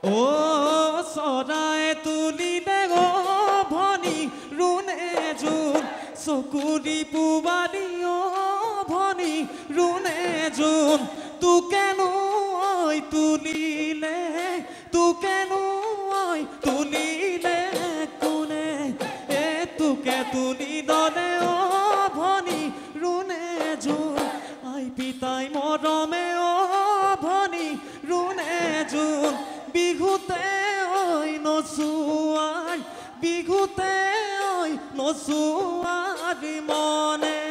ও চৰাই তুলিলে ও ভনী ৰুণে জোন চকুৰি পুবালি ও ভনী ৰুণে জোন তোকেনো ঐ তুলিলে তোকেনো ঐ তুলিলে কোনে এ তোকে তুলি দলে ও ভনী ৰুণে জোন আই পিতাই মৰমে ও ভনী ৰুণে জোন বিহুতে ঐ নচুৱাই বিহুতে ঐ নচুৱাৰি মনে